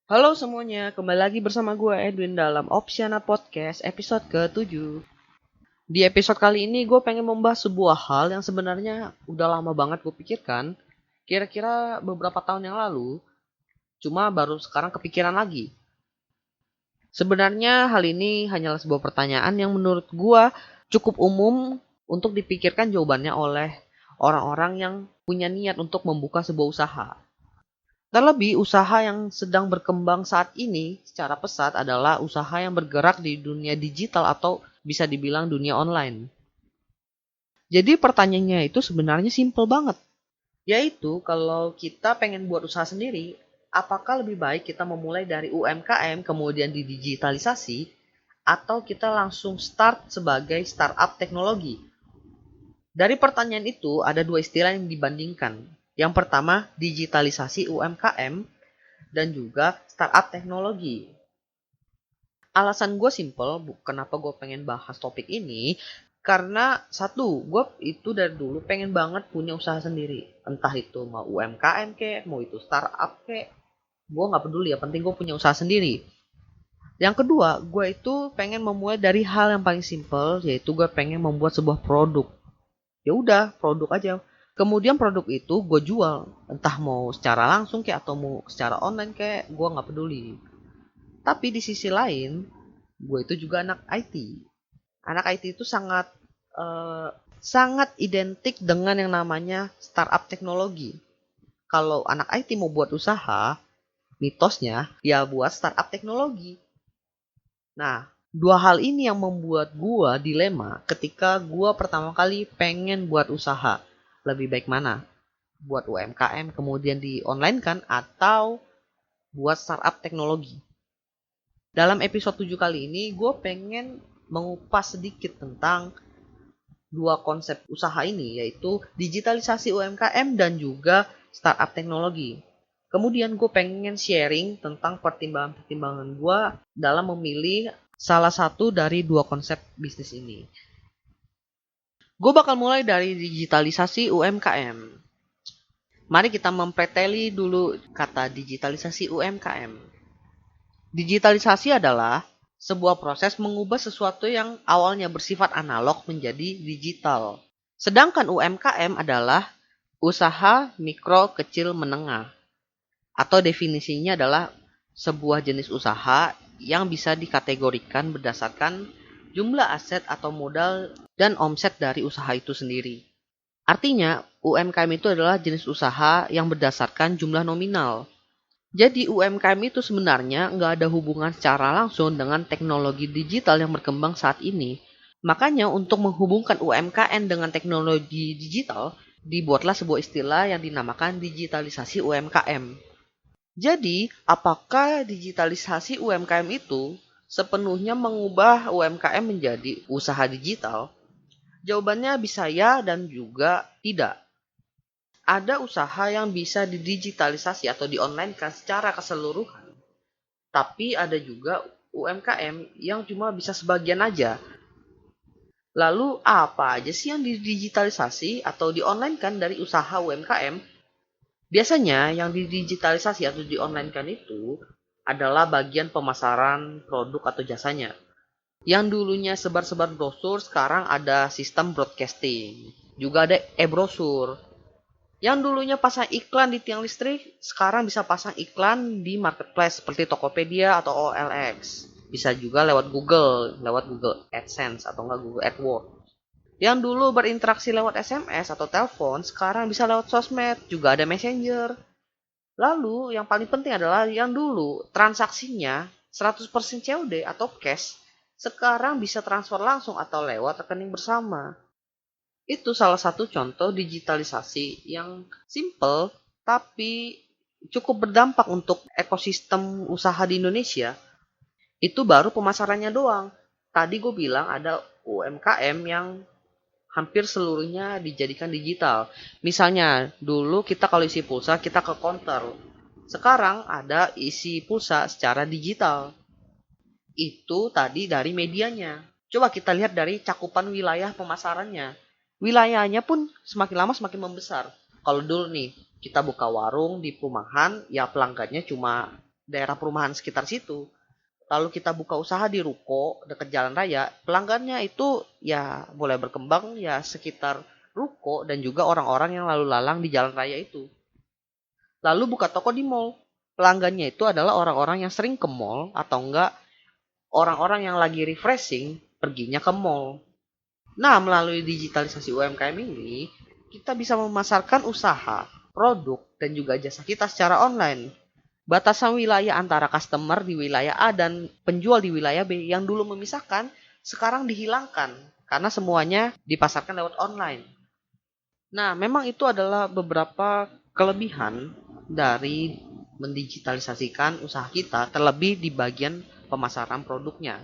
Halo semuanya, kembali lagi bersama gue Edwin dalam Opsiana Podcast episode ke-7. Di episode kali ini gue pengen membahas sebuah hal yang sebenarnya udah lama banget gue pikirkan, kira-kira beberapa tahun yang lalu, cuma baru sekarang kepikiran lagi. Sebenarnya hal ini hanyalah sebuah pertanyaan yang menurut gue cukup umum untuk dipikirkan jawabannya oleh orang-orang yang punya niat untuk membuka sebuah usaha. Terlebih, usaha yang sedang berkembang saat ini secara pesat adalah usaha yang bergerak di dunia digital atau bisa dibilang dunia online. Jadi pertanyaannya itu sebenarnya simple banget. Yaitu kalau kita pengen buat usaha sendiri, apakah lebih baik kita memulai dari UMKM kemudian didigitalisasi atau kita langsung start sebagai startup teknologi? Dari pertanyaan itu ada dua istilah yang dibandingkan. Yang pertama, digitalisasi UMKM dan juga startup teknologi. Alasan gue simple, kenapa gue pengen bahas topik ini, karena satu, gue itu dari dulu pengen banget punya usaha sendiri. Entah itu mau UMKM kek, mau itu startup kek, gue gak peduli, ya penting gue punya usaha sendiri. Yang kedua, gue itu pengen memulai dari hal yang paling simple, yaitu gue pengen membuat sebuah produk. Ya udah, produk aja. Kemudian produk itu gue jual, entah mau secara langsung kayak atau mau secara online kayak, gue nggak peduli. Tapi di sisi lain, gue itu juga anak IT. Anak IT itu sangat identik dengan yang namanya startup teknologi. Kalau anak IT mau buat usaha, mitosnya ya buat startup teknologi. Nah, dua hal ini yang membuat gue dilema ketika gue pertama kali pengen buat usaha. Lebih baik mana? Buat UMKM kemudian di online kan atau buat startup teknologi. Dalam episode 7 kali ini gue pengen mengupas sedikit tentang dua konsep usaha ini, yaitu digitalisasi UMKM dan juga startup teknologi. Kemudian gue pengen sharing tentang pertimbangan-pertimbangan gue dalam memilih salah satu dari dua konsep bisnis ini. Gue bakal mulai dari digitalisasi UMKM. Mari kita mempreteli dulu kata digitalisasi UMKM. Digitalisasi adalah sebuah proses mengubah sesuatu yang awalnya bersifat analog menjadi digital. Sedangkan UMKM adalah usaha mikro, kecil, menengah. Atau definisinya adalah sebuah jenis usaha yang bisa dikategorikan berdasarkan jumlah aset atau modal dan omset dari usaha itu sendiri. Artinya, UMKM itu adalah jenis usaha yang berdasarkan jumlah nominal. Jadi UMKM itu sebenarnya nggak ada hubungan secara langsung dengan teknologi digital yang berkembang saat ini. Makanya untuk menghubungkan UMKM dengan teknologi digital, dibuatlah sebuah istilah yang dinamakan digitalisasi UMKM. Jadi, apakah digitalisasi UMKM itu sepenuhnya mengubah UMKM menjadi usaha digital? Jawabannya bisa ya dan juga tidak. Ada usaha yang bisa didigitalisasi atau di-online-kan secara keseluruhan. Tapi ada juga UMKM yang cuma bisa sebagian aja. Lalu apa aja sih yang didigitalisasi atau di-online-kan dari usaha UMKM? Biasanya yang didigitalisasi atau di-online-kan itu adalah bagian pemasaran produk atau jasanya. Yang dulunya sebar-sebar brosur, sekarang ada sistem broadcasting. Juga ada e-brosur. Yang dulunya pasang iklan di tiang listrik, sekarang bisa pasang iklan di marketplace seperti Tokopedia atau OLX. Bisa juga lewat Google AdSense atau enggak Google AdWords. Yang dulu berinteraksi lewat SMS atau telepon, sekarang bisa lewat sosmed, juga ada Messenger. Lalu yang paling penting adalah yang dulu transaksinya 100% COD atau cash, sekarang bisa transfer langsung atau lewat rekening bersama. Itu salah satu contoh digitalisasi yang simple tapi cukup berdampak untuk ekosistem usaha di Indonesia, itu baru pemasarannya doang. Tadi gue bilang ada UMKM yang hampir seluruhnya dijadikan digital. Misalnya, dulu kita kalau isi pulsa, kita ke counter. Sekarang ada isi pulsa secara digital. Itu tadi dari medianya. Coba kita lihat dari cakupan wilayah pemasarannya. Wilayahnya pun semakin lama semakin membesar. Kalau dulu nih, kita buka warung di perumahan, ya pelanggannya cuma daerah perumahan sekitar situ. Lalu kita buka usaha di ruko dekat jalan raya, pelanggannya itu ya boleh berkembang ya sekitar ruko dan juga orang-orang yang lalu lalang di jalan raya itu. Lalu buka toko di mall, pelanggannya itu adalah orang-orang yang sering ke mall atau enggak orang-orang yang lagi refreshing perginya ke mall. Nah, melalui digitalisasi UMKM ini, kita bisa memasarkan usaha, produk, dan juga jasa kita secara online. Batasan wilayah antara customer di wilayah A dan penjual di wilayah B yang dulu memisahkan, sekarang dihilangkan karena semuanya dipasarkan lewat online. Nah, memang itu adalah beberapa kelebihan dari mendigitalisasikan usaha kita, terlebih di bagian pemasaran produknya.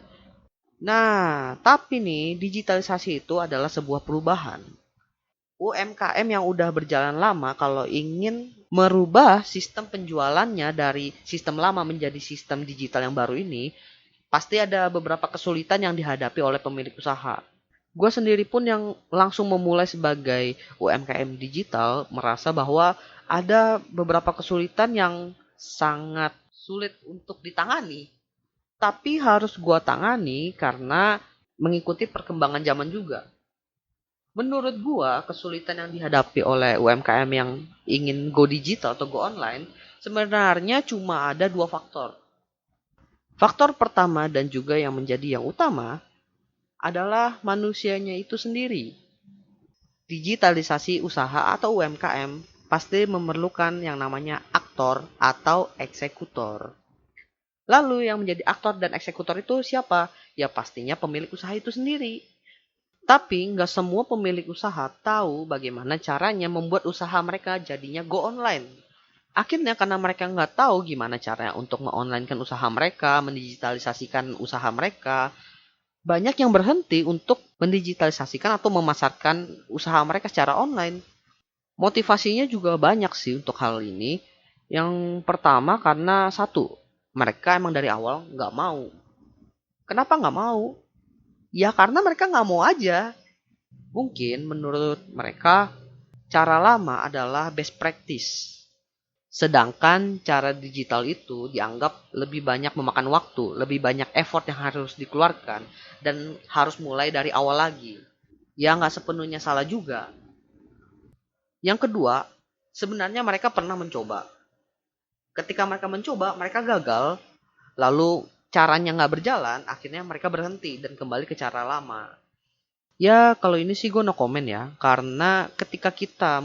Nah, tapi nih, digitalisasi itu adalah sebuah perubahan. UMKM yang udah berjalan lama kalau ingin merubah sistem penjualannya dari sistem lama menjadi sistem digital yang baru ini, pasti ada beberapa kesulitan yang dihadapi oleh pemilik usaha. Gue sendiri pun yang langsung memulai sebagai UMKM digital merasa bahwa ada beberapa kesulitan yang sangat sulit untuk ditangani. Tapi harus gue tangani karena mengikuti perkembangan zaman juga. Menurut gua, kesulitan yang dihadapi oleh UMKM yang ingin go digital atau go online sebenarnya cuma ada dua faktor. Faktor pertama dan juga yang menjadi yang utama adalah manusianya itu sendiri. Digitalisasi usaha atau UMKM pasti memerlukan yang namanya aktor atau eksekutor. Lalu yang menjadi aktor dan eksekutor itu siapa? Ya pastinya pemilik usaha itu sendiri. Tapi nggak semua pemilik usaha tahu bagaimana caranya membuat usaha mereka jadinya go online. Akhirnya karena mereka nggak tahu gimana caranya untuk nge-online-kan usaha mereka, mendigitalisasikan usaha mereka, banyak yang berhenti untuk mendigitalisasikan atau memasarkan usaha mereka secara online. Motivasinya juga banyak sih untuk hal ini. Yang pertama karena satu, mereka emang dari awal nggak mau. Kenapa nggak mau? Ya karena mereka nggak mau aja. Mungkin menurut mereka cara lama adalah best practice. Sedangkan cara digital itu dianggap lebih banyak memakan waktu, lebih banyak effort yang harus dikeluarkan, dan harus mulai dari awal lagi. Ya nggak sepenuhnya salah juga. Yang kedua, sebenarnya mereka pernah mencoba. Ketika mereka mencoba, mereka gagal, lalu caranya nggak berjalan, akhirnya mereka berhenti dan kembali ke cara lama. Ya, kalau ini sih gue no comment ya. Karena ketika kita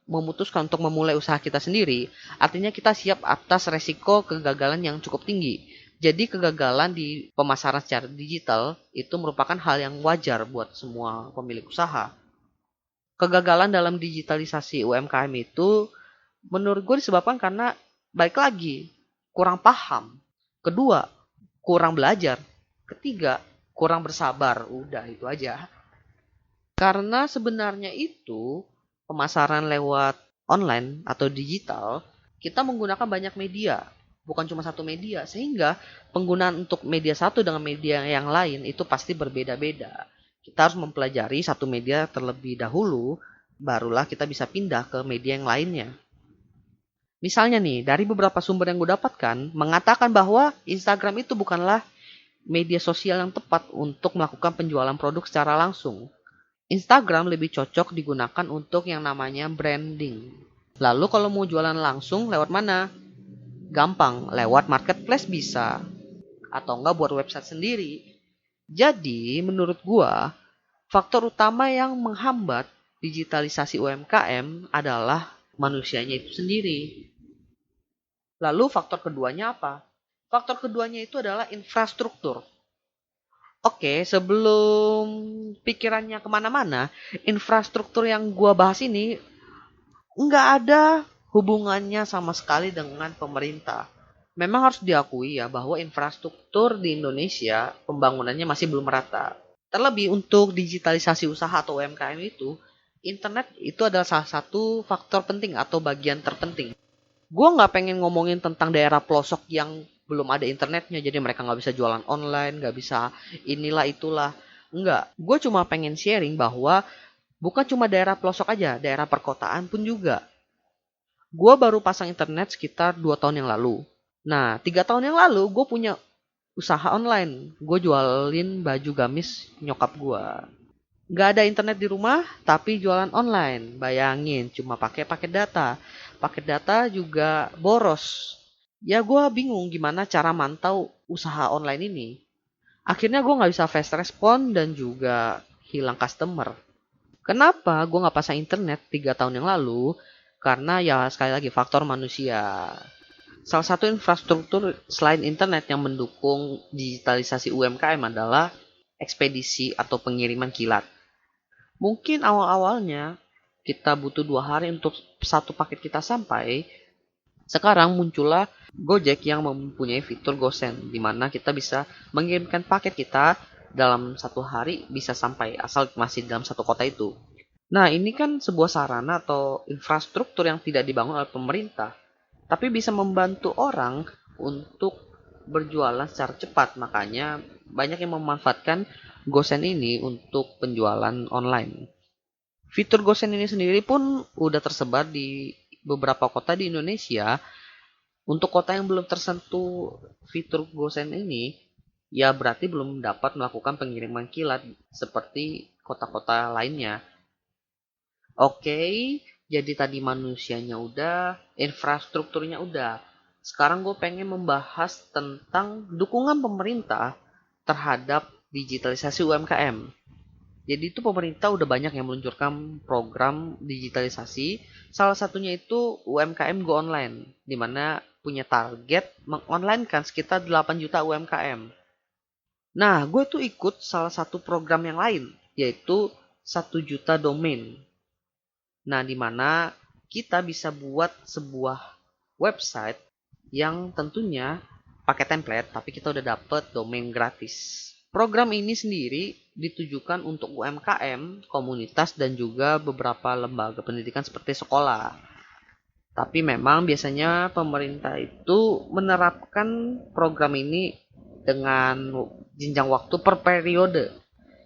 memutuskan untuk memulai usaha kita sendiri, artinya kita siap atas resiko kegagalan yang cukup tinggi. Jadi kegagalan di pemasaran secara digital itu merupakan hal yang wajar buat semua pemilik usaha. Kegagalan dalam digitalisasi UMKM itu menurut gue disebabkan karena balik lagi, kurang paham. Kedua, kurang belajar. Ketiga, kurang bersabar. Udah itu aja. Karena sebenarnya itu pemasaran lewat online atau digital, kita menggunakan banyak media, bukan cuma satu media, sehingga penggunaan untuk media satu dengan media yang lain itu pasti berbeda-beda. Kita harus mempelajari satu media terlebih dahulu, barulah kita bisa pindah ke media yang lainnya. Misalnya nih, dari beberapa sumber yang gue dapatkan, mengatakan bahwa Instagram itu bukanlah media sosial yang tepat untuk melakukan penjualan produk secara langsung. Instagram lebih cocok digunakan untuk yang namanya branding. Lalu kalau mau jualan langsung lewat mana? Gampang, lewat marketplace bisa. Atau enggak buat website sendiri. Jadi menurut gua, faktor utama yang menghambat digitalisasi UMKM adalah manusianya itu sendiri. Lalu faktor keduanya apa? Faktor keduanya itu adalah infrastruktur. Oke, sebelum pikirannya kemana-mana, infrastruktur yang gua bahas ini nggak ada hubungannya sama sekali dengan pemerintah. Memang harus diakui ya bahwa infrastruktur di Indonesia pembangunannya masih belum merata. Terlebih untuk digitalisasi usaha atau UMKM itu, internet itu adalah salah satu faktor penting atau bagian terpenting. Gue nggak pengen ngomongin tentang daerah pelosok yang belum ada internetnya, jadi mereka nggak bisa jualan online, nggak bisa inilah itulah. Enggak, gue cuma pengen sharing bahwa bukan cuma daerah pelosok aja, daerah perkotaan pun juga. Gue baru pasang internet sekitar 2 tahun yang lalu. Nah, 3 tahun yang lalu gue punya usaha online. Gue jualin baju gamis nyokap gue. Gak ada internet di rumah, tapi jualan online. Bayangin, cuma pakai paket data. Paket data juga boros. Ya gue bingung gimana cara mantau usaha online ini. Akhirnya gue gak bisa fast respon dan juga hilang customer. Kenapa gue gak pasang internet 3 tahun yang lalu? Karena ya sekali lagi faktor manusia. Salah satu infrastruktur selain internet yang mendukung digitalisasi UMKM adalah ekspedisi atau pengiriman kilat. Mungkin awal-awalnya kita butuh 2 hari untuk satu paket kita sampai. Sekarang muncullah Gojek yang mempunyai fitur GoSend, di mana kita bisa mengirimkan paket kita dalam 1 hari bisa sampai asal masih dalam satu kota itu. Nah, ini kan sebuah sarana atau infrastruktur yang tidak dibangun oleh pemerintah, tapi bisa membantu orang untuk berjualan secara cepat. Makanya banyak yang memanfaatkan GoSend ini untuk penjualan online. Fitur GoSend ini sendiri pun udah tersebar di beberapa kota di Indonesia. Untuk kota yang belum tersentuh fitur GoSend ini, ya berarti belum dapat melakukan pengiriman kilat seperti kota-kota lainnya. Oke, jadi tadi manusianya udah, infrastrukturnya udah. Sekarang gue pengen membahas tentang dukungan pemerintah terhadap digitalisasi UMKM. Jadi itu pemerintah udah banyak yang meluncurkan program digitalisasi. Salah satunya itu UMKM Go Online, di mana punya target mengonlinekan sekitar 8 juta UMKM. Nah, gue tuh ikut salah satu program yang lain, yaitu 1 juta domain. Nah, di mana kita bisa buat sebuah website yang tentunya pakai template, tapi kita udah dapet domain gratis. Program ini sendiri ditujukan untuk UMKM, komunitas, dan juga beberapa lembaga pendidikan seperti sekolah. Tapi memang biasanya pemerintah itu menerapkan program ini dengan jenjang waktu per periode.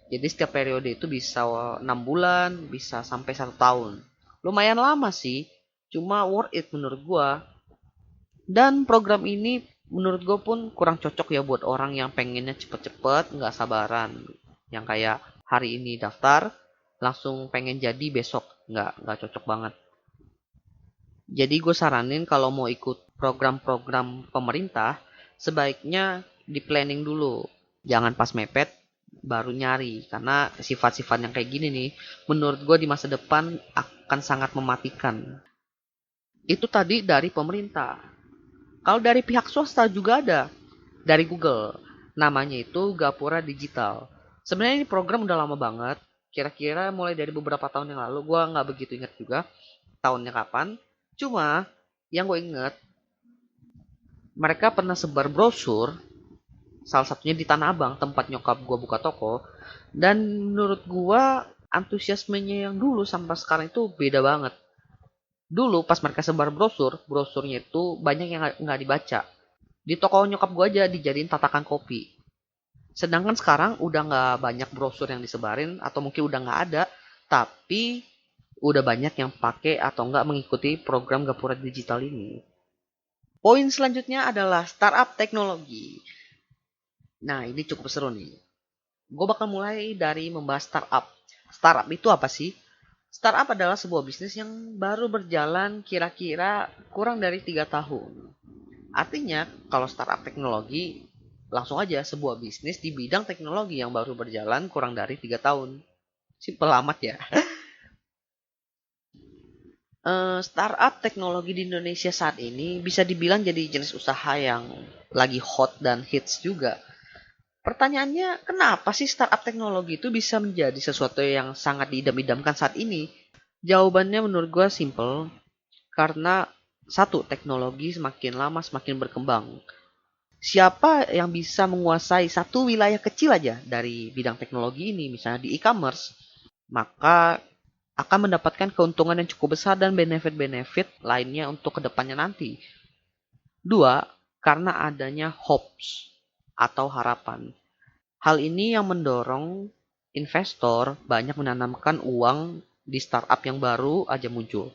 Jadi setiap periode itu bisa 6 bulan, bisa sampai 1 tahun. Lumayan lama sih, cuma worth it menurut gue. Dan program ini menurut gue pun kurang cocok ya buat orang yang pengennya cepet-cepet, nggak sabaran. Yang kayak hari ini daftar, langsung pengen jadi besok. Nggak cocok banget. Jadi gue saranin kalau mau ikut program-program pemerintah, sebaiknya di planning dulu. Jangan pas mepet, baru nyari. Karena sifat-sifat yang kayak gini nih, menurut gue di masa depan akan sangat mematikan. Itu tadi dari pemerintah. Kalau dari pihak swasta juga ada. Dari Google. Namanya itu Gapura Digital. Sebenarnya ini program udah lama banget. Kira-kira mulai dari beberapa tahun yang lalu. Gue nggak begitu ingat juga tahunnya kapan. Cuma yang gue inget, mereka pernah sebar brosur. Salah satunya di Tanah Abang, tempat nyokap gue buka toko. Dan menurut gue antusiasmenya yang dulu sampai sekarang itu beda banget. Dulu pas mereka sebar brosurnya itu banyak yang nggak dibaca. Di toko nyokap gue aja dijadiin tatakan kopi. Sedangkan sekarang udah nggak banyak brosur yang disebarin atau mungkin udah nggak ada. Tapi udah banyak yang pakai atau nggak mengikuti program Gapura Digital ini. Poin selanjutnya adalah startup teknologi. Nah, ini cukup seru nih. Gue bakal mulai dari membahas startup. Startup itu apa sih? Startup adalah sebuah bisnis yang baru berjalan kira-kira kurang dari 3 tahun. Artinya, kalau startup teknologi, langsung aja sebuah bisnis di bidang teknologi yang baru berjalan kurang dari 3 tahun. Simpel amat ya. Startup teknologi di Indonesia saat ini bisa dibilang jadi jenis usaha yang lagi hot dan hits juga. Pertanyaannya, kenapa sih startup teknologi itu bisa menjadi sesuatu yang sangat diidam-idamkan saat ini? Jawabannya menurut gue simple, karena Satu, teknologi semakin lama semakin berkembang. Siapa yang bisa menguasai satu wilayah kecil aja dari bidang teknologi ini, misalnya di e-commerce, maka akan mendapatkan keuntungan yang cukup besar dan benefit-benefit lainnya untuk kedepannya nanti. Dua, karena adanya hopes atau harapan. Hal ini yang mendorong investor banyak menanamkan uang di startup yang baru aja muncul.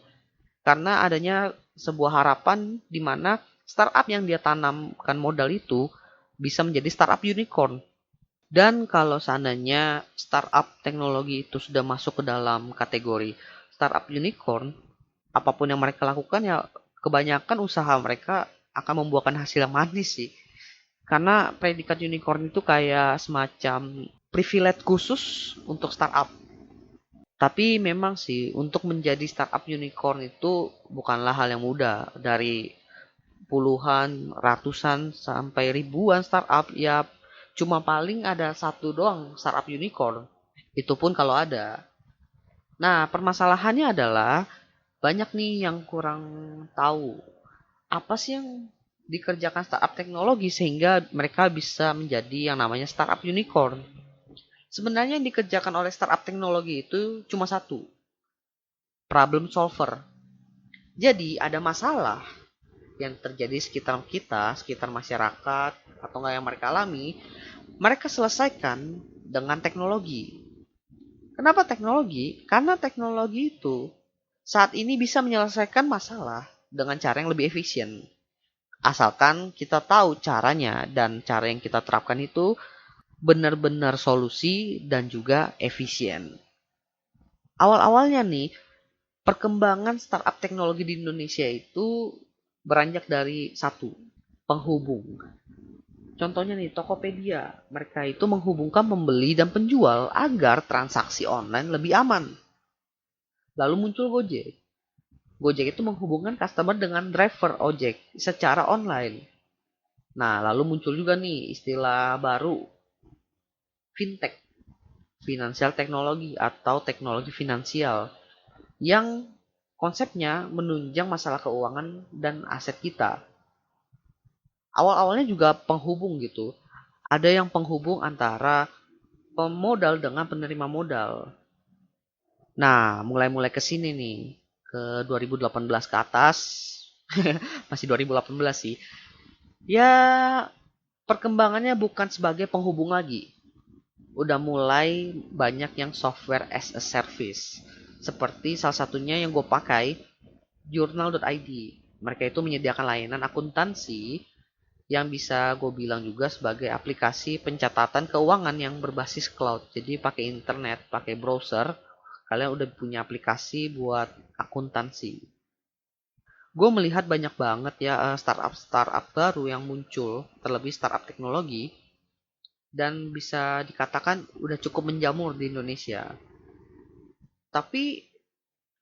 Karena adanya sebuah harapan di mana startup yang dia tanamkan modal itu bisa menjadi startup unicorn. Dan kalau seandainya startup teknologi itu sudah masuk ke dalam kategori startup unicorn, apapun yang mereka lakukan ya kebanyakan usaha mereka akan membuahkan hasil yang manis sih. Karena predikat unicorn itu kayak semacam privilege khusus untuk startup. Tapi memang sih untuk menjadi startup unicorn itu bukanlah hal yang mudah. Dari puluhan, ratusan, sampai ribuan startup ya cuma paling ada satu doang startup unicorn. Itu pun kalau ada. Nah, permasalahannya adalah banyak nih yang kurang tahu apa sih yang dikerjakan startup teknologi sehingga mereka bisa menjadi yang namanya startup unicorn. Sebenarnya yang dikerjakan oleh startup teknologi itu cuma satu, problem solver. Jadi ada masalah yang terjadi sekitar kita, sekitar masyarakat, atau nggak yang mereka alami, mereka selesaikan dengan teknologi. Kenapa teknologi? Karena teknologi itu saat ini bisa menyelesaikan masalah dengan cara yang lebih efisien. Asalkan kita tahu caranya dan cara yang kita terapkan itu benar-benar solusi dan juga efisien. Awal-awalnya nih, perkembangan startup teknologi di Indonesia itu beranjak dari satu, penghubung. Contohnya nih, Tokopedia. Mereka itu menghubungkan pembeli dan penjual agar transaksi online lebih aman. Lalu muncul Gojek. Gojek itu menghubungkan customer dengan driver ojek secara online. Nah, lalu muncul juga nih istilah baru, fintech, financial teknologi atau teknologi finansial, yang konsepnya menunjang masalah keuangan dan aset kita. Awal-awalnya juga penghubung gitu. Ada yang penghubung antara pemodal dengan penerima modal. Nah, mulai-mulai ke sini nih, ke 2018 ke atas, masih 2018 sih. Ya, perkembangannya bukan sebagai penghubung lagi. Udah mulai banyak yang software as a service. Seperti salah satunya yang gue pakai, journal.id. Mereka itu menyediakan layanan akuntansi yang bisa gue bilang juga sebagai aplikasi pencatatan keuangan yang berbasis cloud. Jadi pakai internet, pakai browser, kalian udah punya aplikasi buat akuntansi. Gue melihat banyak banget ya startup-startup baru yang muncul, terlebih startup teknologi, dan bisa dikatakan udah cukup menjamur di Indonesia. Tapi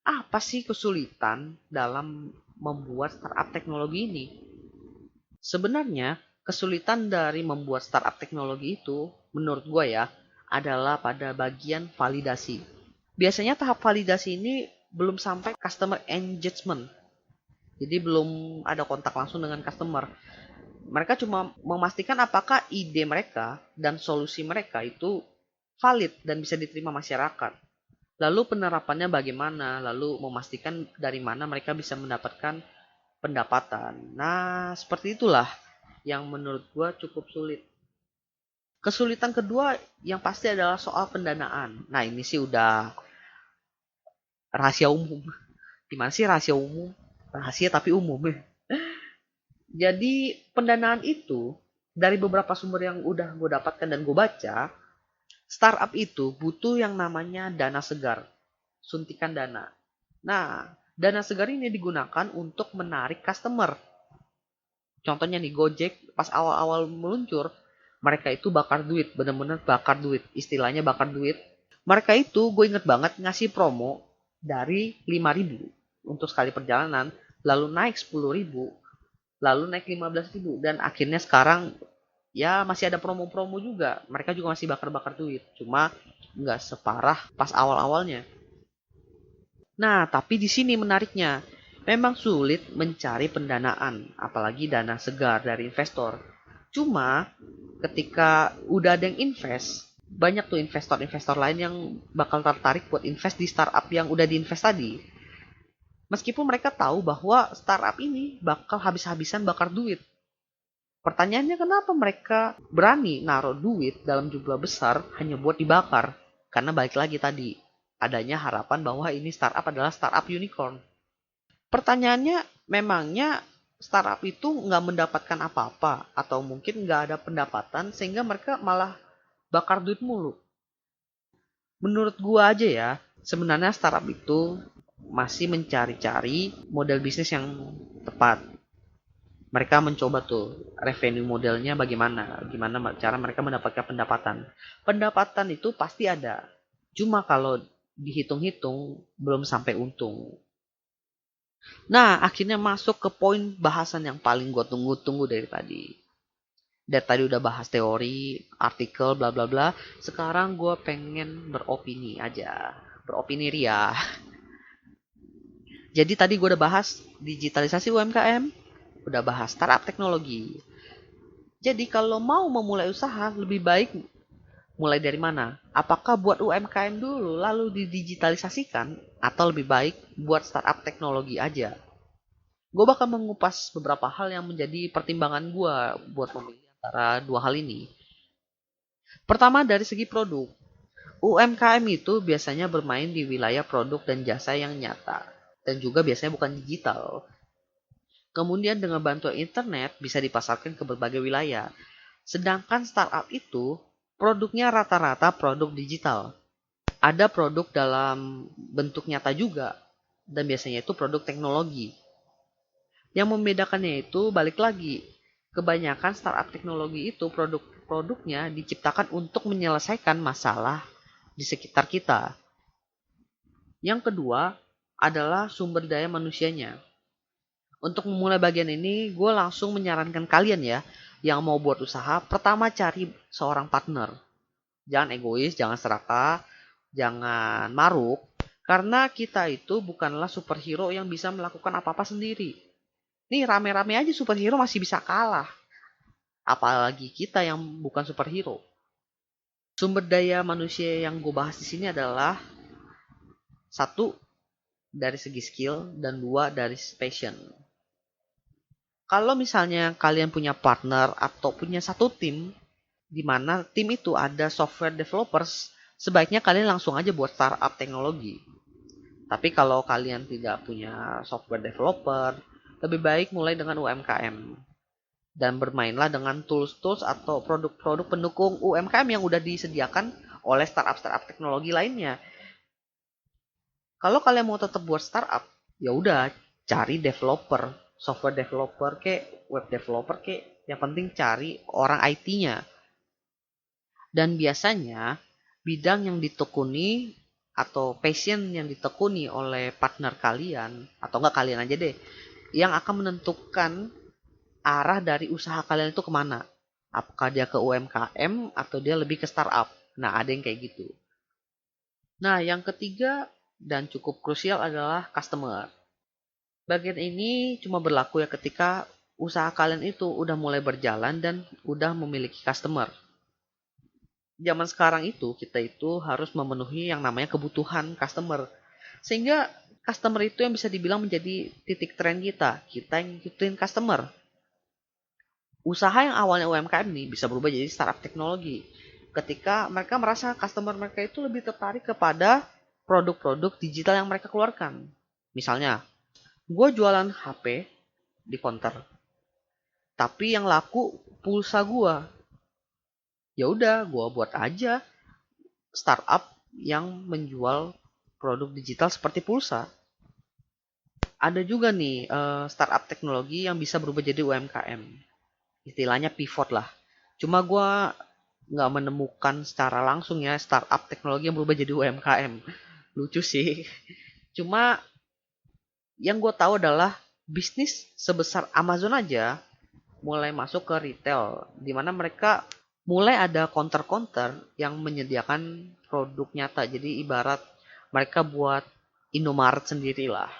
apa sih kesulitan dalam membuat startup teknologi ini? Sebenarnya, kesulitan dari membuat startup teknologi itu, menurut gue ya, adalah pada bagian validasi. Biasanya tahap validasi ini belum sampai customer engagement. Jadi belum ada kontak langsung dengan customer. Mereka cuma memastikan apakah ide mereka dan solusi mereka itu valid dan bisa diterima masyarakat. Lalu penerapannya bagaimana? Lalu memastikan dari mana mereka bisa mendapatkan pendapatan. Nah, seperti itulah yang menurut gue cukup sulit. Kesulitan kedua yang pasti adalah soal pendanaan. Nah, ini sih udah rahasia umum. Gimana sih rahasia umum? Rahasia tapi umum. Jadi pendanaan itu dari beberapa sumber yang udah gue dapatkan dan gue baca, startup itu butuh yang namanya dana segar, suntikan dana. Nah, dana segar ini digunakan untuk menarik customer. Contohnya nih Gojek pas awal-awal meluncur, mereka itu bakar duit, bener-bener bakar duit. Istilahnya bakar duit. Mereka itu gue inget banget ngasih promo dari 5.000 untuk sekali perjalanan, lalu naik 10.000, lalu naik 15.000, dan akhirnya sekarang ya masih ada promo-promo juga. Mereka juga masih bakar-bakar duit, cuma nggak separah pas awal-awalnya. Nah, tapi di sini menariknya, Memang sulit mencari pendanaan, apalagi dana segar dari investor. Cuma ketika udah ada yang invest, banyak tuh investor-investor lain yang bakal tertarik buat invest di startup yang udah diinvest tadi. Meskipun mereka tahu bahwa startup ini bakal habis-habisan bakar duit. Pertanyaannya kenapa mereka berani naruh duit dalam jumlah besar hanya buat dibakar? Karena balik lagi tadi, adanya harapan bahwa ini startup adalah startup unicorn. Pertanyaannya, memangnya startup itu nggak mendapatkan apa-apa? Atau mungkin nggak ada pendapatan sehingga mereka malah bakar duit mulu? Menurut gua aja ya, sebenarnya startup itu masih mencari-cari model bisnis yang tepat. Mereka mencoba tuh revenue modelnya bagaimana, gimana cara mereka mendapatkan pendapatan. Pendapatan itu pasti ada, cuma kalau dihitung-hitung belum sampai untung. Nah, akhirnya masuk ke poin bahasan yang paling gue tunggu-tunggu dari tadi. Dari tadi udah bahas teori, artikel, bla bla bla. Sekarang gue pengen beropini aja, beropini ria. Jadi tadi gue udah bahas digitalisasi UMKM, udah bahas startup teknologi. Jadi kalau mau memulai usaha, lebih baik mulai dari mana? Apakah buat UMKM dulu lalu didigitalisasikan atau lebih baik buat startup teknologi aja? Gue bakal mengupas beberapa hal yang menjadi pertimbangan gue buat memilih antara dua hal ini. Pertama dari segi produk. UMKM itu biasanya bermain di wilayah produk dan jasa yang nyata. Dan juga biasanya bukan digital. Kemudian dengan bantuan internet bisa dipasarkan ke berbagai wilayah. Sedangkan startup itu produknya rata-rata produk digital. Ada produk dalam bentuk nyata juga. Dan biasanya itu produk teknologi. Yang membedakannya itu balik lagi. Kebanyakan startup teknologi itu produk-produknya diciptakan untuk menyelesaikan masalah di sekitar kita. Yang kedua adalah sumber daya manusianya. Untuk memulai bagian ini, gue langsung menyarankan kalian ya, yang mau buat usaha, pertama cari seorang partner. Jangan egois, jangan serakah, jangan maruk. Karena kita itu bukanlah superhero yang bisa melakukan apa-apa sendiri. Nih rame-rame aja superhero masih bisa kalah. Apalagi kita yang bukan superhero. Sumber daya manusia yang gue bahas di sini adalah satu dari segi skill dan dua dari passion. Kalau misalnya kalian punya partner atau punya satu tim, di mana tim itu ada software developers, sebaiknya kalian langsung aja buat startup teknologi. Tapi kalau kalian tidak punya software developer, lebih baik mulai dengan UMKM. Dan bermainlah dengan tools-tools atau produk-produk pendukung UMKM yang udah disediakan oleh startup-startup teknologi lainnya. Kalau kalian mau tetap buat startup, ya udah cari developer, software developer ke, web developer ke, yang penting cari orang IT-nya. Dan biasanya bidang yang ditekuni atau passion yang ditekuni oleh partner kalian, atau enggak kalian aja deh, yang akan menentukan arah dari usaha kalian itu kemana. Apakah dia ke UMKM atau dia lebih ke startup. Nah, ada yang kayak gitu. Nah, yang ketiga dan cukup krusial adalah customer. Bagian ini cuma berlaku ya ketika usaha kalian itu udah mulai berjalan dan udah memiliki customer. Zaman sekarang itu kita itu harus memenuhi yang namanya kebutuhan customer. Sehingga customer itu yang bisa dibilang menjadi titik tren kita. Kita yang ngikutin customer. Usaha yang awalnya UMKM nih bisa berubah jadi startup teknologi. Ketika mereka merasa customer mereka itu lebih tertarik kepada produk-produk digital yang mereka keluarkan. Misalnya, gue jualan HP di counter, tapi yang laku pulsa gue. Ya udah, gue buat aja startup yang menjual produk digital seperti pulsa. Ada juga nih startup teknologi yang bisa berubah jadi UMKM. Istilahnya pivot lah. Cuma gue nggak menemukan secara langsung ya startup teknologi yang berubah jadi UMKM. Lucu sih. Cuma yang gue tahu adalah bisnis sebesar Amazon aja mulai masuk ke retail, di mana mereka mulai ada counter-counter yang menyediakan produk nyata. Jadi ibarat mereka buat Indomaret sendirilah.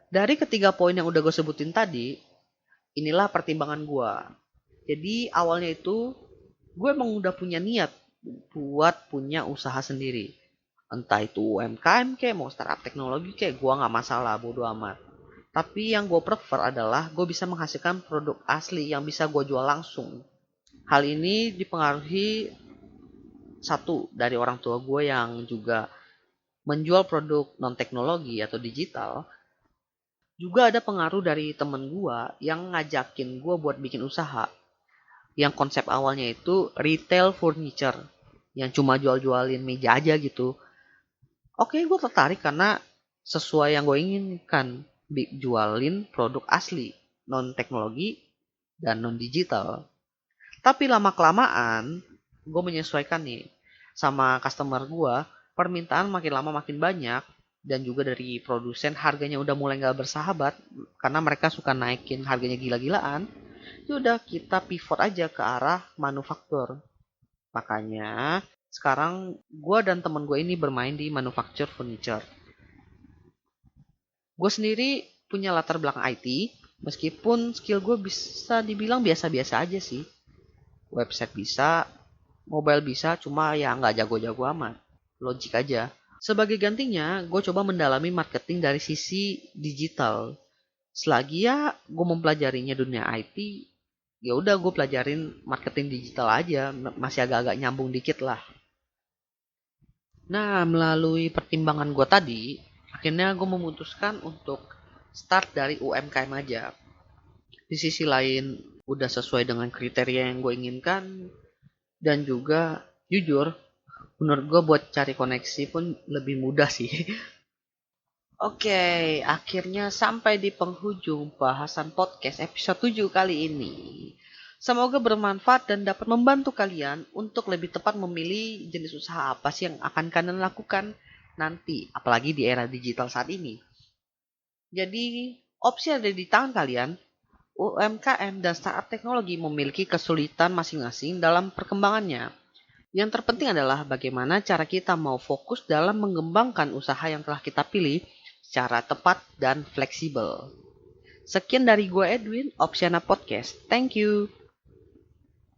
Dari ketiga poin yang udah gue sebutin tadi, inilah pertimbangan gue. Jadi awalnya itu gue emang udah punya niat buat punya usaha sendiri. Entah itu UMKM kayak mau startup teknologi kayak gue nggak masalah, bodo amat. Tapi yang gue prefer adalah gue bisa menghasilkan produk asli yang bisa gue jual langsung. Hal ini dipengaruhi satu dari orang tua gue yang juga menjual produk non teknologi atau digital. Juga ada pengaruh dari temen gue yang ngajakin gue buat bikin usaha. Yang konsep awalnya itu retail furniture. Yang cuma jual-jualin meja aja gitu. Oke, gue tertarik karena sesuai yang gue inginkan. Jualin produk asli, non teknologi, dan non digital. Tapi lama-kelamaan, gue menyesuaikan nih sama customer gue. Permintaan makin lama makin banyak. Dan juga dari produsen harganya udah mulai gak bersahabat. Karena mereka suka naikin harganya gila-gilaan. Yaudah kita pivot aja ke arah manufaktur. Makanya sekarang gue dan temen gue ini bermain di manufacture furniture. Gue sendiri punya latar belakang IT. Meskipun skill gue bisa dibilang biasa-biasa aja sih. Website bisa, mobile bisa, cuma ya nggak jago-jago amat. Logik aja. Sebagai gantinya, gue coba mendalami marketing dari sisi digital. Selagi ya gue mempelajarinya dunia IT, ya udah gue pelajarin marketing digital aja, masih agak-agak nyambung dikit lah. Nah, melalui pertimbangan gue tadi, akhirnya gue memutuskan untuk start dari UMKM aja. Di sisi lain, udah sesuai dengan kriteria yang gue inginkan, dan juga jujur, menurut gue buat cari koneksi pun lebih mudah sih. Oke, akhirnya sampai di penghujung bahasan podcast episode 7 kali ini. Semoga bermanfaat dan dapat membantu kalian untuk lebih tepat memilih jenis usaha apa sih yang akan kalian lakukan nanti, apalagi di era digital saat ini. Jadi, opsi ada di tangan kalian. UMKM dan startup teknologi memiliki kesulitan masing-masing dalam perkembangannya. Yang terpenting adalah bagaimana cara kita mau fokus dalam mengembangkan usaha yang telah kita pilih secara tepat dan fleksibel. Sekian dari gue Edwin, Opsiana Podcast. Thank you.